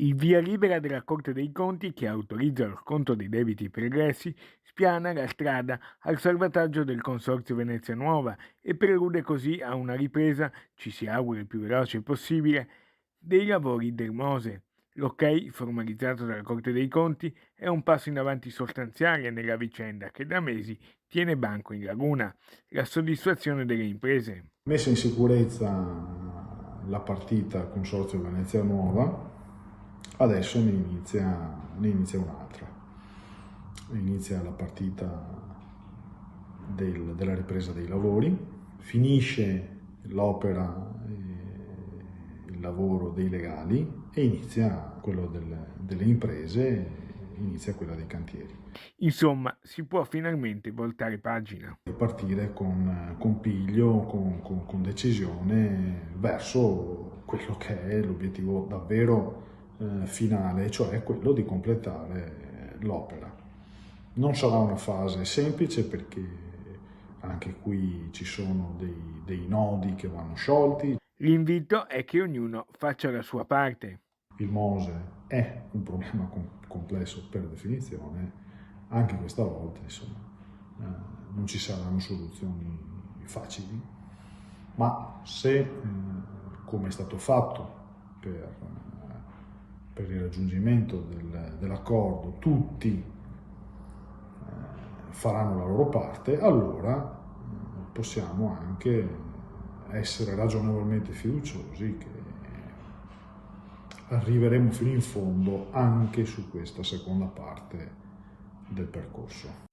Il via libera della Corte dei Conti, che autorizza lo sconto dei debiti pregressi, spiana la strada al salvataggio del Consorzio Venezia Nuova e prelude così a una ripresa, ci si augura il più veloce possibile, dei lavori del Mose. L'ok formalizzato dalla Corte dei Conti è un passo in avanti sostanziale nella vicenda che da mesi tiene banco in laguna. La soddisfazione delle imprese. Messa in sicurezza la partita Consorzio Venezia Nuova, adesso ne inizia un'altra. Inizia la partita della ripresa dei lavori, finisce l'opera, il lavoro dei legali e inizia quello delle imprese, inizia quella dei cantieri. Insomma, si può finalmente voltare pagina. E partire con piglio, con decisione verso quello che è l'obiettivo davvero finale, cioè quello di completare l'opera. Non sarà una fase semplice perché anche qui ci sono dei nodi che vanno sciolti. L'invito è che ognuno faccia la sua parte. Il Mose è un problema complesso per definizione, anche questa volta insomma, non ci saranno soluzioni facili, ma se, come è stato fatto per il raggiungimento dell'accordo, tutti faranno la loro parte, allora possiamo anche essere ragionevolmente fiduciosi che arriveremo fino in fondo anche su questa seconda parte del percorso.